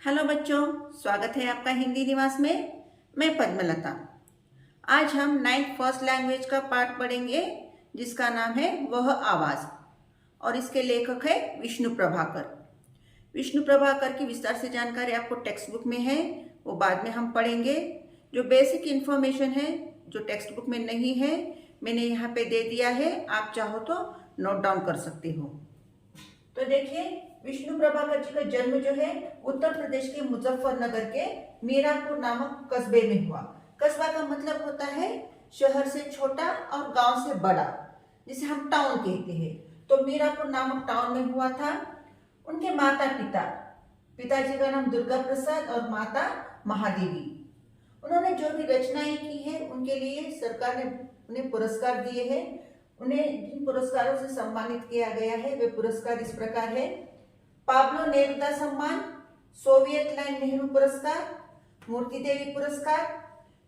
Hello बच्चों, स्वागत है आपका हिंदी निवास में। मैं पद्मलता। आज हम 9th फर्स्ट लैंग्वेज का पाठ पढ़ेंगे जिसका नाम है वह आवाज़, और इसके लेखक है विष्णु प्रभाकर। विष्णु प्रभाकर की विस्तार से जानकारी आपको टेक्स्ट बुक में है, वो बाद में हम पढ़ेंगे। जो बेसिक इन्फॉर्मेशन है जो टेक्स्ट बुक में नहीं है, मैंने यहाँ पे दे दिया है, आप चाहो तो नोट डाउन कर सकते हो। तो देखिए, विष्णु प्रभाकर जी का जन्म जो है उत्तर प्रदेश के मुजफ्फरनगर के मीरापुर नामक कस्बे में हुआ। कस्बा का मतलब होता है शहर से छोटा और गांव से बड़ा, जिसे हम टाउन कहते हैं। तो मीरापुर नामक टाउन में हुआ था। उनके माता पिताजी का नाम दुर्गा प्रसाद और माता महादेवी। उन्होंने जो भी रचनाएं की है उनके लिए सरकार ने उन्हें पुरस्कार दिए हैं। उन्हें जिन पुरस्कारों से सम्मानित किया गया है वे पुरस्कार इस प्रकार है: पाब्लो नेरुदा सम्मान, सोवियत लाइन नेहरू पुरस्कार, मूर्ति देवी पुरस्कार,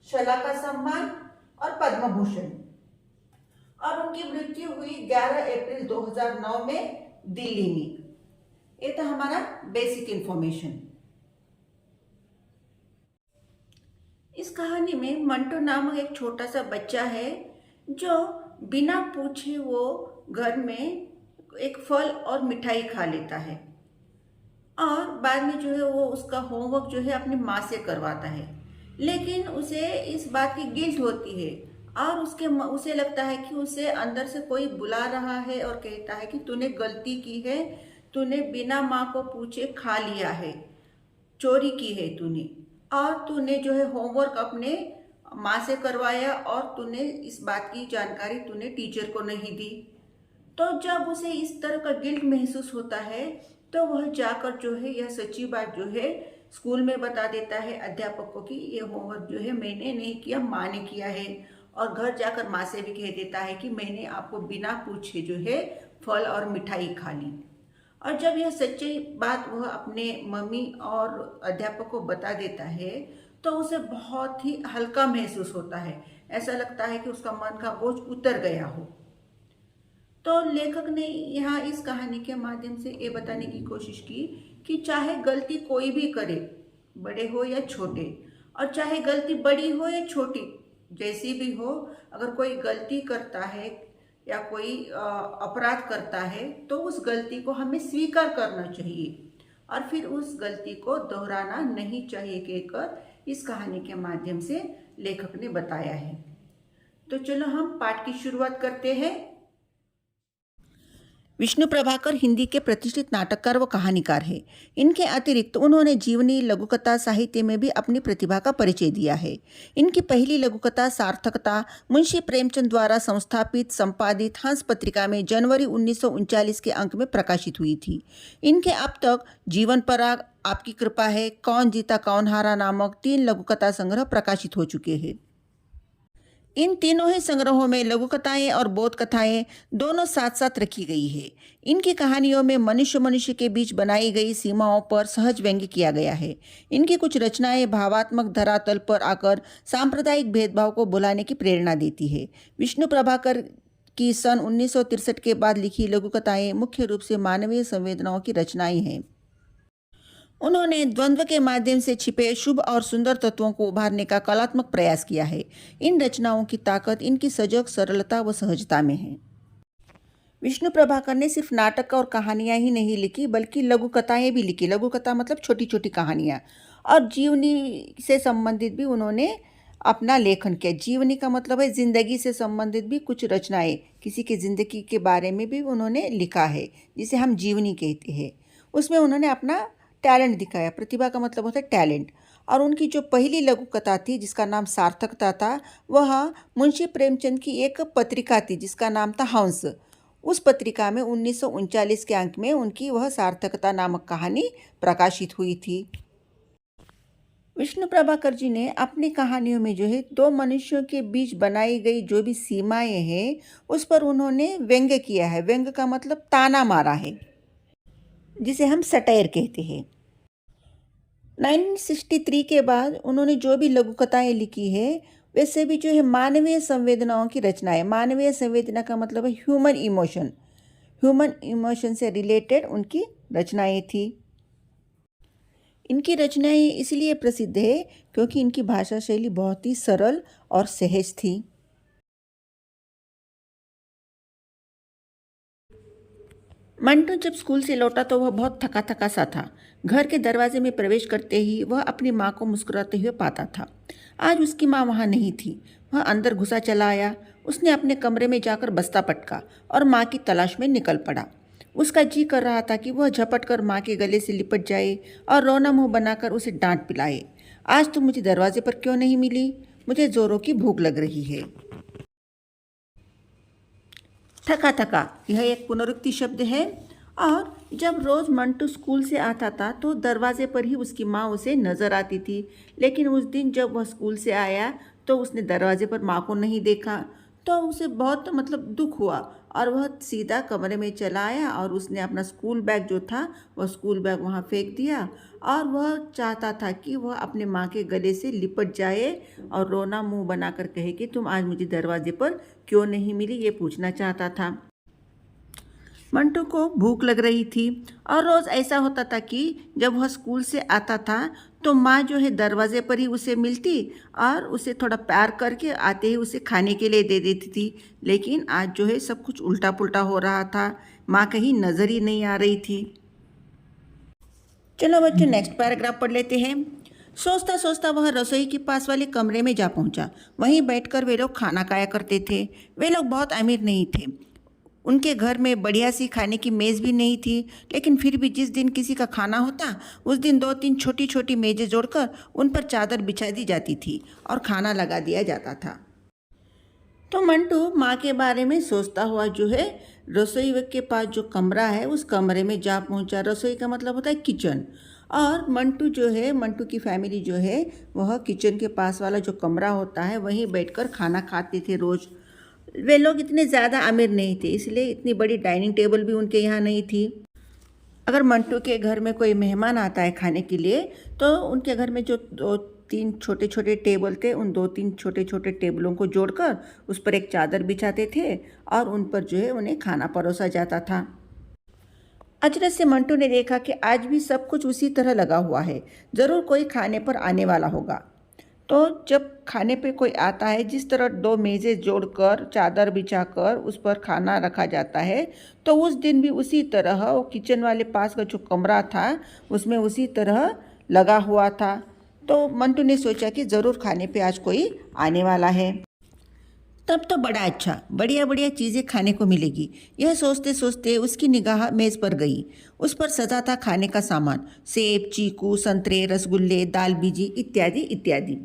शलाका सम्मान और पद्म भूषण। और उनकी मृत्यु हुई 11 अप्रैल 2009 में दिल्ली में। ये तो हमारा बेसिक इंफॉर्मेशन। इस कहानी में मंटू नामक एक छोटा सा बच्चा है जो बिना पूछे वो घर में एक फल और मिठाई खा लेता है, और बाद में जो है वो उसका होमवर्क जो है अपनी माँ से करवाता है। लेकिन उसे इस बात की गिल्ट होती है और उसे लगता है कि उसे अंदर से कोई बुला रहा है और कहता है कि तूने गलती की है, तूने बिना माँ को पूछे खा लिया है, चोरी की है तूने, और तूने जो है होमवर्क अपने माँ से करवाया और तूने इस बात की जानकारी तूने टीचर को नहीं दी। तो जब उसे इस तरह का गिल्ट महसूस होता है तो वह जाकर जो है यह सच्ची बात जो है स्कूल में बता देता है अध्यापक को कि ये होमवर्क जो है मैंने नहीं किया, माँ ने किया है। और घर जाकर माँ से भी कह देता है कि मैंने आपको बिना पूछे जो है फल और मिठाई खा ली। और जब यह सच्ची बात वह अपने मम्मी और अध्यापक को बता देता है तो उसे बहुत ही हल्का महसूस होता है। ऐसा लगता है कि उसका मन का बोझ उतर गया हो। तो लेखक ने यहाँ इस कहानी के माध्यम से ये बताने की कोशिश की कि चाहे गलती कोई भी करे, बड़े हो या छोटे, और चाहे गलती बड़ी हो या छोटी, जैसी भी हो, अगर कोई गलती करता है या कोई अपराध करता है तो उस गलती को हमें स्वीकार करना चाहिए और फिर उस गलती को दोहराना नहीं चाहिए कहकर इस कहानी के माध्यम से लेखक ने बताया है। तो चलो हम पाठ की शुरुआत करते हैं। विष्णु प्रभाकर हिंदी के प्रतिष्ठित नाटककार व कहानीकार हैं। इनके अतिरिक्त उन्होंने जीवनी, लघुकथा साहित्य में भी अपनी प्रतिभा का परिचय दिया है। इनकी पहली लघुकथा सार्थकता मुंशी प्रेमचंद द्वारा संस्थापित संपादित हंस पत्रिका में जनवरी 1939 के अंक में प्रकाशित हुई थी। इनके अब तक जीवन पराग, आपकी कृपा है, कौन जीता कौन हारा नामक 3 लघुकथा संग्रह प्रकाशित हो चुके हैं। इन तीनों ही संग्रहों में लघुकथाएं और बोध कथाएं दोनों साथ साथ रखी गई है। इनकी कहानियों में मनुष्य के बीच बनाई गई सीमाओं पर सहज व्यंग्य किया गया है। इनकी कुछ रचनाएं भावात्मक धरातल पर आकर सांप्रदायिक भेदभाव को भुलाने की प्रेरणा देती है। विष्णु प्रभाकर की सन 1963 के बाद लिखी लघुकथाएं मुख्य रूप से मानवीय संवेदनाओं की रचनाएं हैं। उन्होंने द्वंद्व के माध्यम से छिपे शुभ और सुंदर तत्वों को उभारने का कलात्मक प्रयास किया है। इन रचनाओं की ताकत इनकी सजग सरलता व सहजता में है। विष्णु प्रभाकर ने सिर्फ नाटक और कहानियां ही नहीं लिखी बल्कि लघुकथाएं भी लिखी। लघुकथा मतलब छोटी छोटी कहानियां, और जीवनी से संबंधित भी उन्होंने अपना लेखन किया। जीवनी का मतलब है जिंदगी से संबंधित भी कुछ रचनाएं, किसी की जिंदगी के बारे में भी उन्होंने लिखा है, जिसे हम जीवनी कहते हैं। उसमें उन्होंने अपना टैलेंट दिखाया। प्रतिभा का मतलब होता है टैलेंट। और उनकी जो पहली लघुकथा थी जिसका नाम सार्थकता था, वह मुंशी प्रेमचंद की एक पत्रिका थी जिसका नाम था हंस। उस पत्रिका में 1939 के अंक में उनकी वह सार्थकता नामक कहानी प्रकाशित हुई थी। विष्णु प्रभाकर जी ने अपनी कहानियों में जो है दो मनुष्यों के बीच बनाई गई जो भी सीमाएं हैं उस पर उन्होंने व्यंग्य किया है। व्यंग्य का मतलब ताना मारा है, जिसे हम सटायर कहते हैं। 1963 के बाद उन्होंने जो भी लघुकथाएं लिखी है वैसे भी जो है मानवीय संवेदनाओं की रचनाएं। मानवीय संवेदना का मतलब है ह्यूमन इमोशन से रिलेटेड उनकी रचनाएं थी। इनकी रचनाएं इसलिए प्रसिद्ध है क्योंकि इनकी भाषा शैली बहुत ही सरल और सहज थी। मंटू जब स्कूल से लौटा तो वह बहुत थका थका सा था। घर के दरवाजे में प्रवेश करते ही वह अपनी माँ को मुस्कुराते हुए पाता था। आज उसकी माँ वहाँ नहीं थी। वह अंदर घुसा चला आया। उसने अपने कमरे में जाकर बस्ता पटका और माँ की तलाश में निकल पड़ा। उसका जी कर रहा था कि वह झपट कर माँ के गले से लिपट जाए और रोना मुंह बनाकर उसे डांट पिलाए। आज तुम मुझे दरवाजे पर क्यों नहीं मिली? मुझे जोरों की भूख लग रही है। थका थका यह एक पुनरुक्ति शब्द है। और जब रोज़ मंटू स्कूल से आता था तो दरवाजे पर ही उसकी माँ उसे नज़र आती थी। लेकिन उस दिन जब वह स्कूल से आया तो उसने दरवाजे पर माँ को नहीं देखा। तो उसे बहुत दुख हुआ और वह सीधा कमरे में चला आया और उसने अपना स्कूल बैग जो था वह स्कूल बैग वहाँ फेंक दिया। और वह चाहता था कि वह अपने माँ के गले से लिपट जाए और रोना मुंह बनाकर कहे कि तुम आज मुझे दरवाजे पर क्यों नहीं मिली, ये पूछना चाहता था। मंटू को भूख लग रही थी और रोज़ ऐसा होता था कि जब वह स्कूल से आता था तो माँ जो है दरवाजे पर ही उसे मिलती और उसे थोड़ा प्यार करके आते ही उसे खाने के लिए दे देती थी। लेकिन आज जो है सब कुछ उल्टा पुल्टा हो रहा था। माँ कहीं नज़र ही नहीं आ रही थी। चलो बच्चों नेक्स्ट पैराग्राफ पढ़ लेते हैं। सोचता सोचता वह रसोई के पास वाले कमरे में जा पहुंचा। वहीं बैठकर वे लोग खाना खाया करते थे। वे लोग बहुत अमीर नहीं थे। उनके घर में बढ़िया सी खाने की मेज़ भी नहीं थी। लेकिन फिर भी जिस दिन किसी का खाना होता उस दिन 2-3 छोटी छोटी मेज़ें जोड़कर उन पर चादर बिछा दी जाती थी और खाना लगा दिया जाता था। तो मंटू माँ के बारे में सोचता हुआ जो है रसोई के पास जो कमरा है उस कमरे में जा पहुँचा। रसोई का मतलब होता है किचन। और मंटू जो है, मंटू की फैमिली जो है वह किचन के पास वाला जो कमरा होता है वहीं बैठकर खाना खाते थे रोज़। वे लोग इतने ज़्यादा अमीर नहीं थे इसलिए इतनी बड़ी डाइनिंग टेबल भी उनके यहाँ नहीं थी। अगर मंटू के घर में कोई मेहमान आता है खाने के लिए तो उनके घर में जो 2-3 छोटे छोटे टेबल थे उन 2-3 छोटे छोटे टेबलों को जोड़कर उस पर एक चादर बिछाते थे और उन पर जो है उन्हें खाना परोसा जाता था। अचरज से मंटू ने देखा कि आज भी सब कुछ उसी तरह लगा हुआ है। ज़रूर कोई खाने पर आने वाला होगा। तो जब खाने पे कोई आता है जिस तरह 2 मेज़ें जोड़कर चादर बिछाकर उस पर खाना रखा जाता है तो उस दिन भी उसी तरह वो किचन वाले पास का जो कमरा था उसमें उसी तरह लगा हुआ था। तो मंटू ने सोचा कि ज़रूर खाने पे आज कोई आने वाला है। तब तो बड़ा अच्छा, बढ़िया बढ़िया चीज़ें खाने को मिलेगी। यह सोचते सोचते उसकी निगाह मेज़ पर गई। उस पर सजा था खाने का सामान, सेब, चीकू, संतरे, रसगुल्ले, दाल बीजी इत्यादि इत्यादि।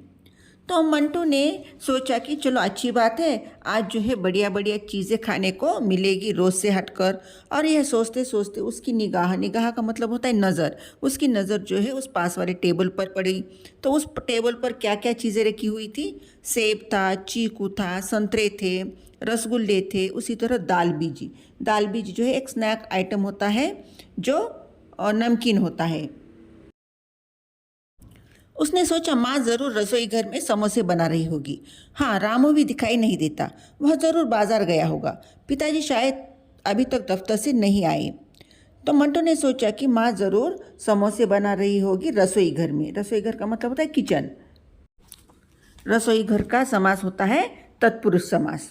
तो मंटू ने सोचा कि चलो अच्छी बात है, आज जो है बढ़िया बढ़िया चीज़ें खाने को मिलेगी रोज़ से हटकर। और यह सोचते सोचते उसकी निगाह, निगाह का मतलब होता है नज़र, उसकी नज़र जो है उस पास वाले टेबल पर पड़ी। तो उस टेबल पर क्या क्या चीज़ें रखी हुई थी? सेब था, चीकू था, संतरे थे, रसगुल्ले थे, उसी तरह दाल बीजी। दाल बीजी जो है एक स्नैक आइटम होता है जो नमकीन होता है। उसने सोचा माँ ज़रूर रसोई घर में समोसे बना रही होगी। हाँ, रामू भी दिखाई नहीं देता, वह ज़रूर बाजार गया होगा। पिताजी शायद अभी तक दफ्तर से नहीं आए। तो मंटू ने सोचा कि माँ ज़रूर समोसे बना रही होगी रसोई घर में। रसोई घर का मतलब होता है किचन। रसोई घर का समास होता है तत्पुरुष समास।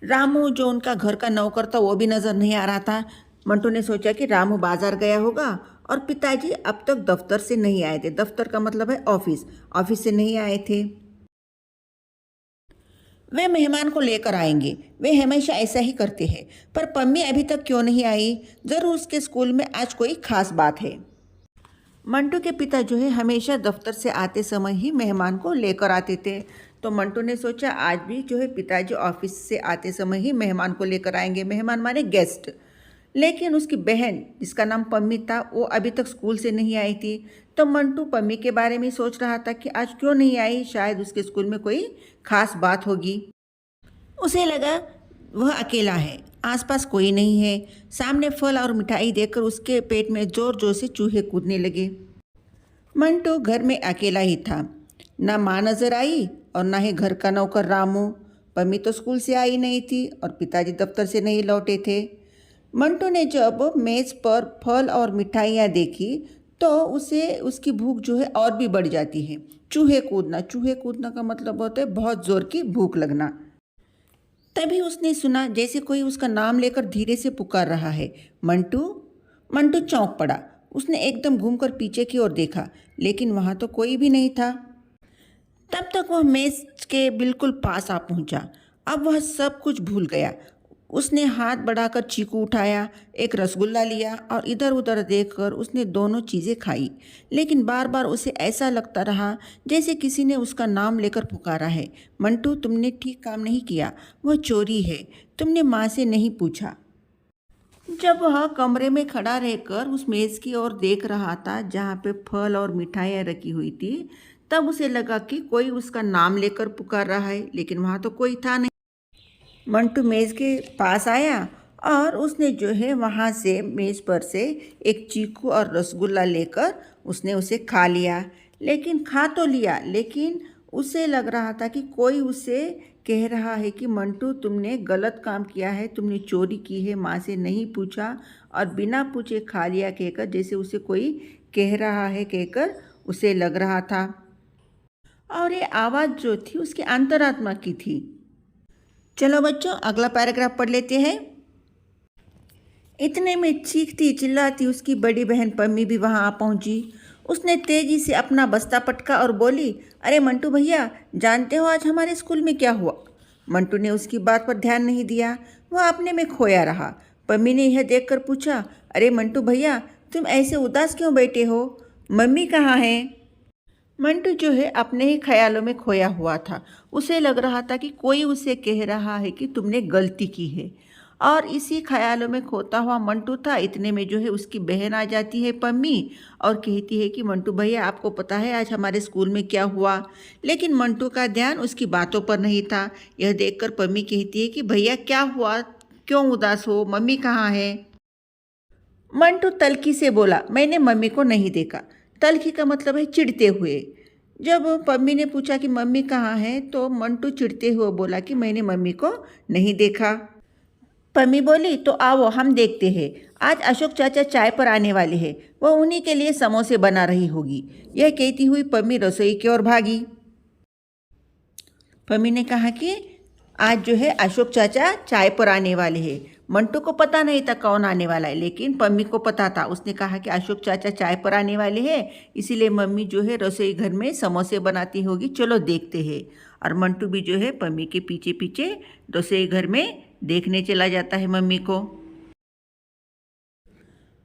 रामू जो उनका घर का नौकर था वो भी नज़र नहीं आ रहा था। मंटू ने सोचा कि रामू बाजार गया होगा और पिताजी अब तक दफ्तर से नहीं आए थे। दफ्तर का मतलब है ऑफिस, ऑफिस से नहीं आए थे। वे मेहमान को लेकर आएंगे, वे हमेशा ऐसा ही करते हैं। पर पम्मी अभी तक क्यों नहीं आई? ज़रूर उसके स्कूल में आज कोई खास बात है। मंटू के पिता जो है हमेशा दफ्तर से आते समय ही मेहमान को लेकर आते थे। तो मंटू ने सोचा आज भी जो है पिताजी ऑफिस से आते समय ही मेहमान को लेकर आएंगे। मेहमान माने गेस्ट। लेकिन उसकी बहन जिसका नाम पम्मी था वो अभी तक स्कूल से नहीं आई थी। तो मंटू पम्मी के बारे में सोच रहा था कि आज क्यों नहीं आई, शायद उसके स्कूल में कोई खास बात होगी। उसे लगा वह अकेला है, आसपास कोई नहीं है। सामने फल और मिठाई देखकर उसके पेट में जोर जोर से चूहे कूदने लगे। मंटू घर में अकेला ही था। ना माँ नजर आई और ना ही घर का नौकर रामू। पम्मी तो स्कूल से आई नहीं थी और पिताजी दफ्तर से नहीं लौटे थे। मंटू ने जब मेज़ पर फल और मिठाइयाँ देखी तो उसे उसकी भूख जो है और भी बढ़ जाती है। चूहे कूदना का मतलब होता है बहुत ज़ोर की भूख लगना। तभी उसने सुना जैसे कोई उसका नाम लेकर धीरे से पुकार रहा है, मंटू। मंटू चौंक पड़ा। उसने एकदम घूमकर पीछे की ओर देखा, लेकिन वहाँ तो कोई भी नहीं था। तब तक वह मेज के बिल्कुल पास आ पहुंचा। अब वह सब कुछ भूल गया। उसने हाथ बढ़ाकर चीकू उठाया, एक रसगुल्ला लिया और इधर उधर देखकर उसने दोनों चीज़ें खाई। लेकिन बार बार उसे ऐसा लगता रहा जैसे किसी ने उसका नाम लेकर पुकारा है, मंटू तुमने ठीक काम नहीं किया, वह चोरी है, तुमने माँ से नहीं पूछा। जब वह कमरे में खड़ा रहकर उस मेज़ की ओर देख रहा था जहाँ पे फल और मिठाइयाँ रखी हुई थी, तब उसे लगा कि कोई उसका नाम लेकर पुकार रहा है, लेकिन वहाँ तो कोई था नहीं। मंटू मेज़ के पास आया और उसने जो है वहाँ से मेज़ पर से एक चीकू और रसगुल्ला लेकर उसने उसे खा लिया। लेकिन खा तो लिया, लेकिन उसे लग रहा था कि कोई उसे कह रहा है कि मंटू तुमने गलत काम किया है, तुमने चोरी की है, माँ से नहीं पूछा और बिना पूछे खा लिया कहकर, जैसे उसे कोई कह रहा है कहकर उसे लग रहा था। और ये आवाज़ जो थी उसकी अंतरात्मा की थी। चलो बच्चों, अगला पैराग्राफ पढ़ लेते हैं। इतने में चीखती चिल्लाती उसकी बड़ी बहन पम्मी भी वहां आ पहुंची। उसने तेजी से अपना बस्ता पटका और बोली, अरे मंटू भैया, जानते हो आज हमारे स्कूल में क्या हुआ? मंटू ने उसकी बात पर ध्यान नहीं दिया, वह अपने में खोया रहा। पम्मी ने यह देखकर पूछा, अरे मंटू भैया, तुम ऐसे उदास क्यों बैठे हो? मम्मी कहाँ है? मंटू जो है अपने ही ख्यालों में खोया हुआ था। उसे लग रहा था कि कोई उसे कह रहा है कि तुमने गलती की है, और इसी ख्यालों में खोता हुआ मंटू था। इतने में जो है उसकी बहन आ जाती है पम्मी और कहती है कि मंटू भैया, आपको पता है आज हमारे स्कूल में क्या हुआ? लेकिन मंटू का ध्यान उसकी बातों पर नहीं था। यह देखकर पम्मी कहती है कि भैया क्या हुआ, क्यों उदास हो, मम्मी कहाँ है? मंटू तल्खी से बोला, मैंने मम्मी को नहीं देखा। तल्खी का मतलब है चिढ़ते हुए। जब पम्मी ने पूछा कि मम्मी कहाँ है, तो मंटू चिढ़ते हुए बोला कि मैंने मम्मी को नहीं देखा। पम्मी बोली, तो आओ हम देखते हैं, आज अशोक चाचा चाय पर आने वाले हैं, वह उन्हीं के लिए समोसे बना रही होगी। यह कहती हुई पम्मी रसोई की ओर भागी। पम्मी ने कहा कि आज जो है अशोक चाचा चाय पर आने वाले हैं। मंटू को पता नहीं था कौन आने वाला है, लेकिन पम्मी को पता था। उसने कहा कि अशोक चाचा चाय पर आने वाले हैं, इसीलिए मम्मी जो है रसोई घर में समोसे बनाती होगी, चलो देखते हैं। और मंटू भी जो है पम्मी के पीछे पीछे रसोई घर में देखने चला जाता है मम्मी को।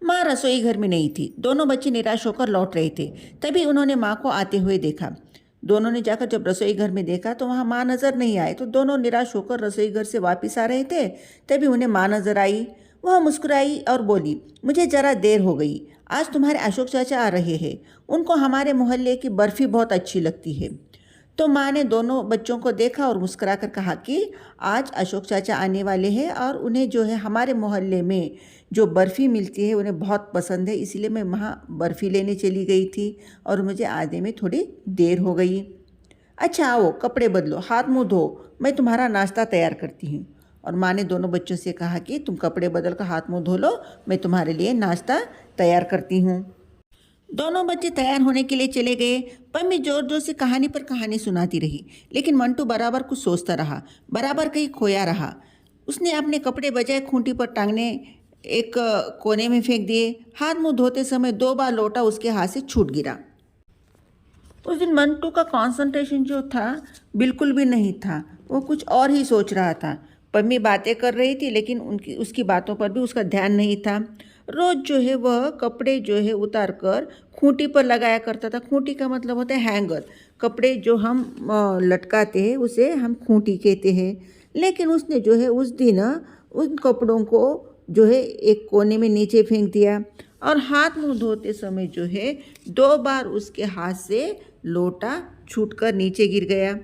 माँ रसोई घर में नहीं थी। दोनों बच्चे निराश होकर लौट रहे थे। तभी उन्होंने माँ को आते हुए देखा। दोनों ने जाकर जब रसोई घर में देखा तो वहाँ माँ नज़र नहीं आए, तो दोनों निराश होकर रसोई घर से वापस आ रहे थे। तभी उन्हें माँ नज़र आई। वह मुस्कुराई और बोली, मुझे ज़रा देर हो गई, आज तुम्हारे अशोक चाचा आ रहे हैं, उनको हमारे मोहल्ले की बर्फ़ी बहुत अच्छी लगती है। तो माँ ने दोनों बच्चों को देखा और मुस्कुराकर कहा कि आज अशोक चाचा आने वाले हैं और उन्हें जो है हमारे मोहल्ले में जो बर्फ़ी मिलती है उन्हें बहुत पसंद है, इसीलिए मैं वहाँ बर्फ़ी लेने चली गई थी और मुझे आने में थोड़ी देर हो गई। अच्छा आओ कपड़े बदलो, हाथ मुँह धो, मैं तुम्हारा नाश्ता तैयार करती हूँ। और माँ ने दोनों बच्चों से कहा कि तुम कपड़े बदल कर हाथ मुँह धो लो, मैं तुम्हारे लिए नाश्ता तैयार करती हूँ। दोनों बच्चे तैयार होने के लिए चले गए। पम्मी जोर जोर से कहानी पर कहानी सुनाती रही, लेकिन मंटू बराबर कुछ सोचता रहा, बराबर कहीं खोया रहा। उसने अपने कपड़े बजाय खूंटी पर टांगने एक कोने में फेंक दिए। हाथ मुंह धोते समय 2 बार लोटा उसके हाथ से छूट गिरा। उस दिन मंटू का कंसंट्रेशन जो था बिल्कुल भी नहीं था, वो कुछ और ही सोच रहा था। पम्मी बातें कर रही थी, लेकिन उसकी बातों पर भी उसका ध्यान नहीं था। रोज़ जो है वह कपड़े जो है उतार कर खूंटी पर लगाया करता था। खूंटी का मतलब होता है हैंगर। कपड़े जो हम लटकाते हैं उसे हम खूंटी कहते हैं। लेकिन उसने जो है उस दिन उन कपड़ों को जो है एक कोने में नीचे फेंक दिया और हाथ मुंह धोते समय जो है 2 बार उसके हाथ से लोटा छूटकर नीचे गिर गया।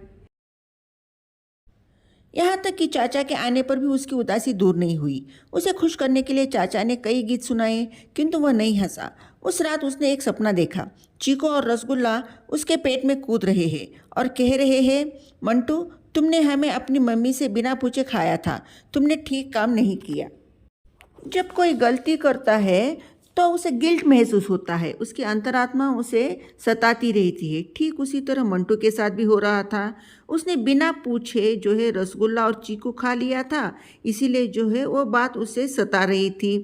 यहाँ तक कि चाचा के आने पर भी उसकी उदासी दूर नहीं हुई। उसे खुश करने के लिए चाचा ने कई गीत सुनाए, किंतु वह नहीं हंसा। उस रात उसने एक सपना देखा। चीकू और रसगुल्ला उसके पेट में कूद रहे हैं और कह रहे हैं, मंटू तुमने हमें अपनी मम्मी से बिना पूछे खाया था, तुमने ठीक काम नहीं किया। जब कोई गलती करता है तो उसे गिल्ट महसूस होता है, उसकी अंतरात्मा उसे सताती रहती है। ठीक उसी तरह मंटू के साथ भी हो रहा था। उसने बिना पूछे जो है रसगुल्ला और चीकू खा लिया था, इसीलिए जो है वो बात उसे सता रही थी।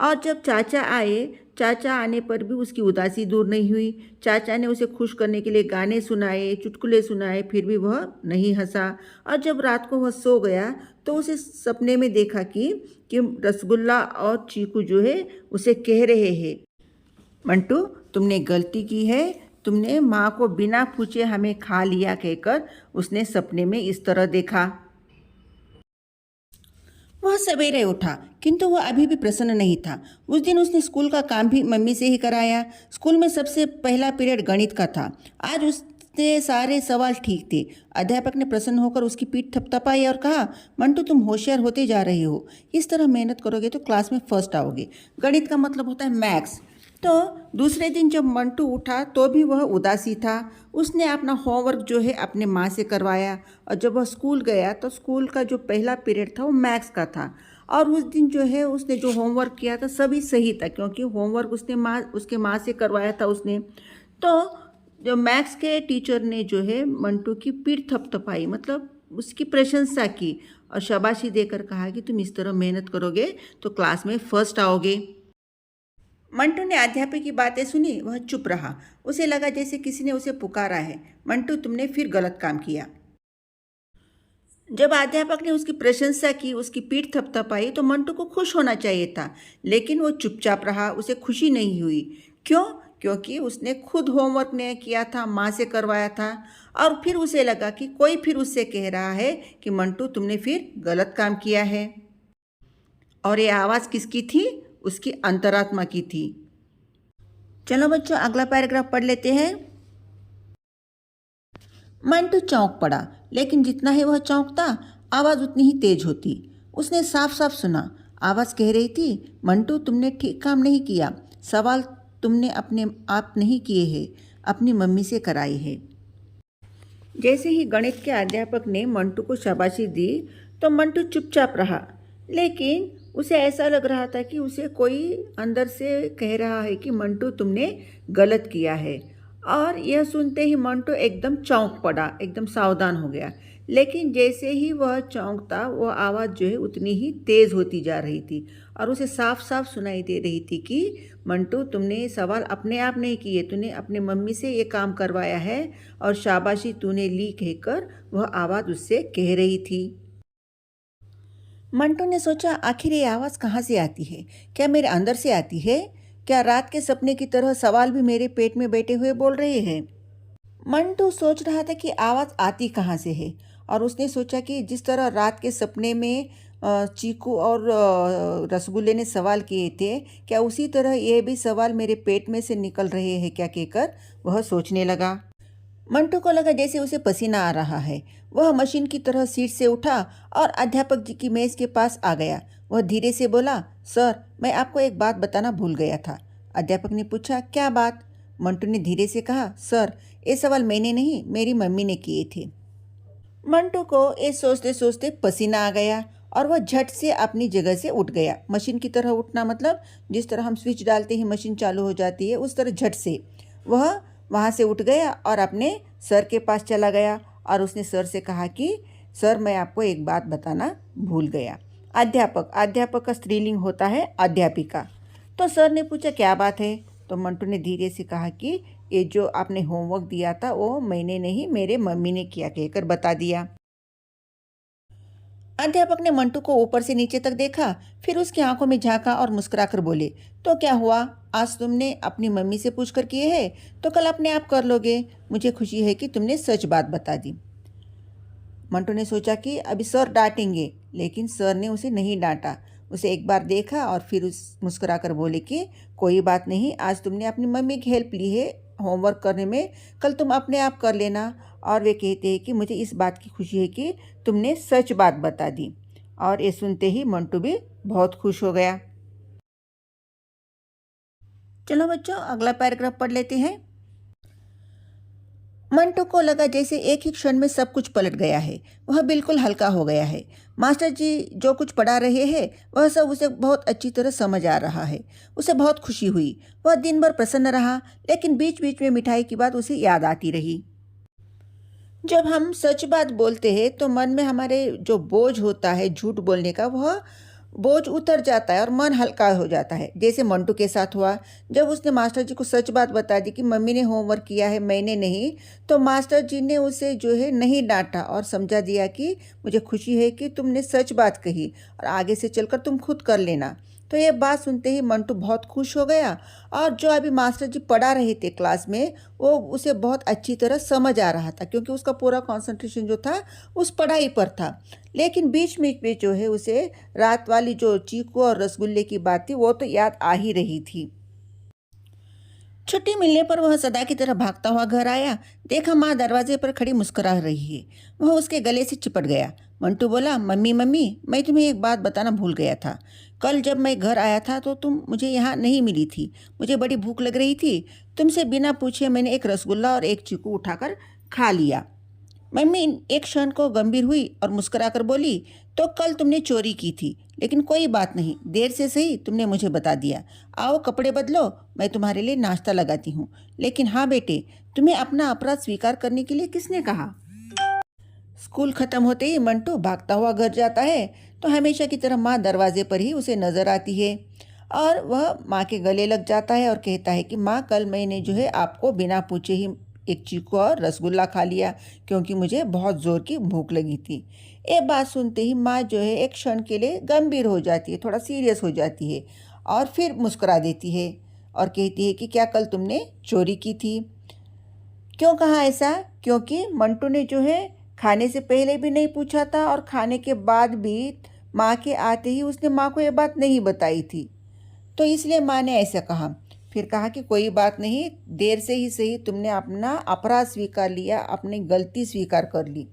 और जब चाचा आए, चाचा आने पर भी उसकी उदासी दूर नहीं हुई। चाचा ने उसे खुश करने के लिए गाने सुनाए, चुटकुले सुनाए, फिर भी वह नहीं हंसा। और जब रात को वह सो गया तो उसे सपने में देखा कि रसगुल्ला और चीकू जो है उसे कह रहे हैं, मंटू तुमने गलती की है, तुमने माँ को बिना पूछे हमें खा लिया कहकर उसने सपने में इस तरह देखा। वह सवेरे उठा, किंतु वह अभी भी प्रसन्न नहीं था। उस दिन उसने स्कूल का काम भी मम्मी से ही कराया। स्कूल में सबसे पहला पीरियड गणित का था। आज उसके सारे सवाल ठीक थे। अध्यापक ने प्रसन्न होकर उसकी पीठ थपथपाई और कहा, मंटू तुम होशियार होते जा रहे हो, इस तरह मेहनत करोगे तो क्लास में फर्स्ट आओगे। गणित का मतलब होता है मैथ्स। तो दूसरे दिन जब मंटू उठा तो भी वह उदासी था। उसने अपना होमवर्क जो है अपने माँ से करवाया, और जब वह स्कूल गया तो स्कूल का जो पहला पीरियड था वो मैथ्स का था। और उस दिन जो है उसने जो होमवर्क किया था सभी सही था, क्योंकि होमवर्क उसके माँ से करवाया था उसने। तो जो मैथ्स के टीचर ने जो है मंटू की पीठ थपथपाई, मतलब उसकी प्रशंसा की और शाबाशी देकर कहा कि तुम इस तरह मेहनत करोगे तो क्लास में फर्स्ट आओगे। मंटू ने अध्यापक की बातें सुनी, वह चुप रहा। उसे लगा जैसे किसी ने उसे पुकारा है, मंटू तुमने फिर गलत काम किया। जब अध्यापक ने उसकी प्रशंसा की, उसकी पीठ थपथपाई, तो मंटू को खुश होना चाहिए था, लेकिन वो चुपचाप रहा। उसे खुशी नहीं हुई। क्यों? क्योंकि उसने खुद होमवर्क नहीं किया था, माँ से करवाया था। और फिर उसे लगा कि कोई फिर उससे कह रहा है कि मंटू तुमने फिर गलत काम किया है। और ये आवाज़ किसकी थी? उसकी अंतरात्मा की थी। चलो बच्चों, अगला पैराग्राफ पढ़ लेते हैं। मंटू चौंक पड़ा, लेकिन जितना ही वह चौंकता आवाज़ उतनी ही तेज होती। उसने साफ साफ सुना। आवाज़ कह रही थी, मंटू तुमने ठीक काम नहीं किया। सवाल तुमने अपने आप नहीं किए हैं, अपनी मम्मी से कराई है। जैसे ही गणित के अध्यापक ने मंटू को शाबाशी दी तो मंटू चुपचाप रहा, लेकिन उसे ऐसा लग रहा था कि उसे कोई अंदर से कह रहा है कि मंटू तुमने गलत किया है। और यह सुनते ही मंटू एकदम चौंक पड़ा, एकदम सावधान हो गया। लेकिन जैसे ही वह चौंकता वह आवाज़ जो है उतनी ही तेज़ होती जा रही थी और उसे साफ साफ सुनाई दे रही थी कि मंटू तुमने ये सवाल अपने आप नहीं किए, तूने अपने मम्मी से ये काम करवाया है और शाबाशी तूने ली कहकर वह आवाज़ उससे कह रही थी। मंटू ने सोचा, आखिर ये आवाज़ कहाँ से आती है? क्या मेरे अंदर से आती है? क्या रात के सपने की तरह सवाल भी मेरे पेट में बैठे हुए बोल रहे हैं? मंटू सोच रहा था कि आवाज़ आती कहाँ से है, और उसने सोचा कि जिस तरह रात के सपने में चीकू और रसगुल्ले ने सवाल किए थे, क्या उसी तरह ये भी सवाल मेरे पेट में से निकल रहे हैं क्या कहकर वह सोचने लगा। मंटू को लगा जैसे उसे पसीना आ रहा है। वह मशीन की तरह सीट से उठा और अध्यापक जी की मेज़ के पास आ गया। वह धीरे से बोला, सर मैं आपको एक बात बताना भूल गया था। अध्यापक ने पूछा, क्या बात? मंटू ने धीरे से कहा, सर ये सवाल मैंने नहीं, मेरी मम्मी ने किए थे। मंटू को ये सोचते सोचते पसीना आ गया और वह झट से अपनी जगह से उठ गया। मशीन की तरह उठना मतलब जिस तरह हम स्विच डालते ही मशीन चालू हो जाती है, उस तरह झट से वह वहाँ से उठ गया और अपने सर के पास चला गया और उसने सर से कहा कि सर मैं आपको एक बात बताना भूल गया। अध्यापक, अध्यापक का स्त्रीलिंग होता है अध्यापिका। तो सर ने पूछा, क्या बात है? तो मंटू ने धीरे से कहा कि ये जो आपने होमवर्क दिया था वो मैंने नहीं, मेरे मम्मी ने किया कहकर बता दिया। अध्यापक ने मंटू को ऊपर से नीचे तक देखा, फिर उसकी आंखों में झांका और मुस्कुराकर बोले, तो क्या हुआ? आज तुमने अपनी मम्मी से पूछकर किए हैं तो कल अपने आप कर लोगे। मुझे खुशी है कि तुमने सच बात बता दी। मंटू ने सोचा कि अभी सर डांटेंगे, लेकिन सर ने उसे नहीं डांटा। उसे एक बार देखा और फिर उस मुस्कुराकर बोले कि कोई बात नहीं, आज तुमने अपनी मम्मी की हेल्प ली है होमवर्क करने में, कल तुम अपने आप कर लेना। और वे कहते हैं कि मुझे इस बात की खुशी है कि तुमने सच बात बता दी। और ये सुनते ही मंटू भी बहुत खुश हो गया। चलो बच्चों, अगला पैराग्राफ पढ़ लेते हैं। मंटू को लगा जैसे एक ही क्षण में सब कुछ पलट गया है। वह बिल्कुल हल्का हो गया है। मास्टर जी जो कुछ पढ़ा रहे हैं वह सब उसे बहुत अच्छी तरह समझ आ रहा है। उसे बहुत खुशी हुई। वह दिन भर प्रसन्न रहा, लेकिन बीच बीच में मिठाई की बात उसे याद आती रही। जब हम सच बात बोलते हैं तो मन में हमारे जो बोझ होता है झूठ बोलने का, वह बोझ उतर जाता है और मन हल्का हो जाता है। जैसे मंटू के साथ हुआ, जब उसने मास्टर जी को सच बात बता दी कि मम्मी ने होमवर्क किया है, मैंने नहीं, तो मास्टर जी ने उसे जो है नहीं डांटा और समझा दिया कि मुझे खुशी है कि तुमने सच बात कही और आगे से चलकर तुम खुद कर लेना। तो ये बात सुनते ही मंटू बहुत खुश हो गया और जो अभी मास्टर जी पढ़ा रहे थे क्लास में, वो उसे बहुत अच्छी तरह समझ आ रहा था, क्योंकि उसका पूरा कंसंट्रेशन जो था उस पढ़ाई पर था। लेकिन बीच बीच में जो है उसे रात वाली जो चीकू और रसगुल्ले की बात थी वो तो याद आ ही रही थी। छुट्टी मिलने पर वह सदा की तरह भागता हुआ घर आया। देखा माँ दरवाजे पर खड़ी मुस्कुरा रही है। वह उसके गले से चिपट गया। मंटू बोला, मम्मी मम्मी, मैं तुम्हें एक बात बताना भूल गया था। कल जब मैं घर आया था तो तुम मुझे यहाँ नहीं मिली थी। मुझे बड़ी भूख लग रही थी। तुमसे बिना पूछे मैंने एक रसगुल्ला और एक चीकू उठाकर खा लिया। मम्मी एक क्षण को गंभीर हुई और मुस्कुराकर बोली, तो कल तुमने चोरी की थी, लेकिन कोई बात नहीं, देर से सही तुमने मुझे बता दिया। आओ कपड़े बदलो, मैं तुम्हारे लिए नाश्ता लगाती हूँ। लेकिन हाँ बेटे, तुम्हें अपना अपराध स्वीकार करने के लिए किसने कहा? स्कूल खत्म होते ही मंटू भागता हुआ घर जाता है तो हमेशा की तरह माँ दरवाजे पर ही उसे नजर आती है और वह माँ के गले लग जाता है और कहता है कि माँ, कल मैंने जो है आपको बिना पूछे ही एक चीकू और रसगुल्ला खा लिया, क्योंकि मुझे बहुत ज़ोर की भूख लगी थी। ये बात सुनते ही माँ जो है एक क्षण के लिए गंभीर हो जाती है, थोड़ा सीरियस हो जाती है और फिर मुस्कुरा देती है और कहती है कि क्या कल तुमने चोरी की थी? क्यों कहा ऐसा? क्योंकि मंटू ने जो है खाने से पहले भी नहीं पूछा था और खाने के बाद भी माँ के आते ही उसने माँ को ये बात नहीं बताई थी, तो इसलिए माँ ने ऐसा कहा। फिर कहा कि कोई बात नहीं, देर से ही सही तुमने अपना अपराध स्वीकार लिया, अपनी गलती स्वीकार कर ली।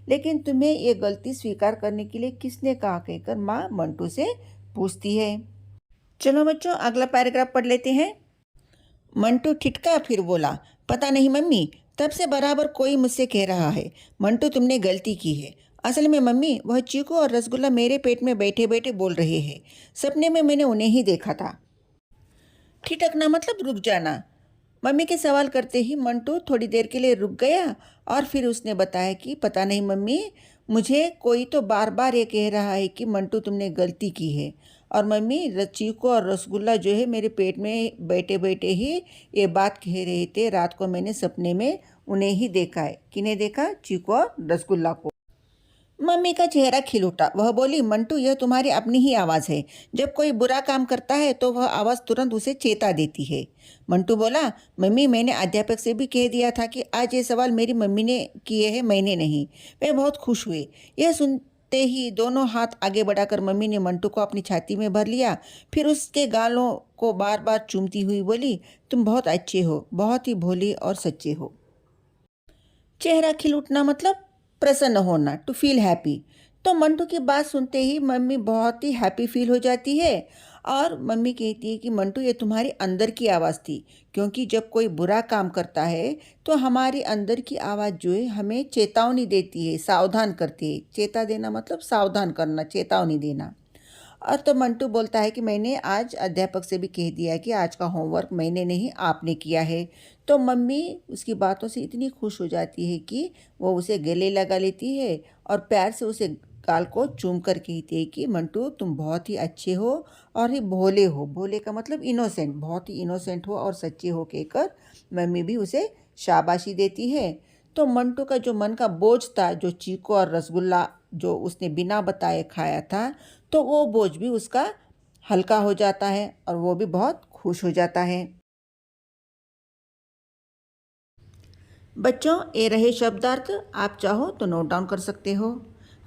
लेकिन तुम्हें ये गलती स्वीकार करने के लिए किसने कहा, कहकर माँ मंटू से पूछती है। चलो बच्चों, अगला पैराग्राफ पढ़ लेते हैं। मंटू ठिठका फिर बोला, पता नहीं मम्मी, तब से बराबर कोई मुझसे कह रहा है मंटू तुमने गलती की है। असल में मम्मी, वह चीकू और रसगुल्ला मेरे पेट में बैठे बैठे बोल रहे हैं। सपने में मैंने उन्हें ही देखा था। ठिठकना मतलब रुक जाना। मम्मी के सवाल करते ही मंटू थोड़ी देर के लिए रुक गया और फिर उसने बताया कि पता नहीं मम्मी, मुझे कोई तो बार बार ये कह रहा है कि मंटू तुमने गलती की है। और मम्मी, चीकू और रसगुल्ला जो है मेरे पेट में बैठे बैठे ही ये बात कह रहे थे। रात को मैंने सपने में उन्हें ही देखा है। किन्हें देखा? चीकू और रसगुल्ला को। मम्मी का चेहरा खिल उठा। वह बोली, मंटू, यह तुम्हारी अपनी ही आवाज़ है। जब कोई बुरा काम करता है तो वह आवाज़ तुरंत उसे चेता देती है। मंटू बोला, मम्मी, मैंने अध्यापक से भी कह दिया था कि आज ये सवाल मेरी मम्मी ने किए हैं, मैंने नहीं। वे बहुत खुश हुए। यह सुनते ही दोनों हाथ आगे बढ़ाकर मम्मी ने मंटू को अपनी छाती में भर लिया। फिर उसके गालों को बार बार चूमती हुई बोली, तुम बहुत अच्छे हो, बहुत ही भोले और सच्चे हो। चेहरा खिल उठना मतलब प्रसन्न होना, टू फील हैप्पी। तो मंटू की बात सुनते ही मम्मी बहुत ही हैप्पी फील हो जाती है और मम्मी कहती है कि मंटू, ये तुम्हारी अंदर की आवाज़ थी, क्योंकि जब कोई बुरा काम करता है तो हमारी अंदर की आवाज़ जो है हमें चेतावनी देती है, सावधान करती है। चेता देना मतलब सावधान करना, चेतावनी देना। और तो मंटू बोलता है कि मैंने आज अध्यापक से भी कह दिया कि आज का होमवर्क मैंने नहीं, आपने किया है। तो मम्मी उसकी बातों से इतनी खुश हो जाती है कि वो उसे गले लगा लेती है और प्यार से उसे गाल को चूम कर कहती है कि मंटू, तुम बहुत ही अच्छे हो और ही भोले हो। भोले का मतलब इनोसेंट, बहुत ही इनोसेंट हो और सच्चे हो कहकर मम्मी भी उसे शाबाशी देती है। तो मंटू का जो मन का बोझ था, जो चीकू और रसगुल्ला जो उसने बिना बताए खाया था, तो वो बोझ भी उसका हल्का हो जाता है और वो भी बहुत खुश हो जाता है। बच्चों, ये रहे शब्दार्थ। आप चाहो तो नोट डाउन कर सकते हो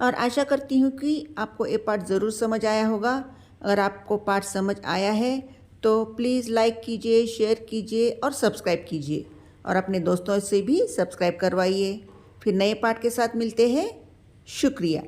और आशा करती हूँ कि आपको ये पाठ ज़रूर समझ आया होगा। अगर आपको पाठ समझ आया है तो प्लीज़ लाइक कीजिए, शेयर कीजिए और सब्सक्राइब कीजिए और अपने दोस्तों से भी सब्सक्राइब करवाइए। फिर नए पाठ के साथ मिलते हैं। शुक्रिया।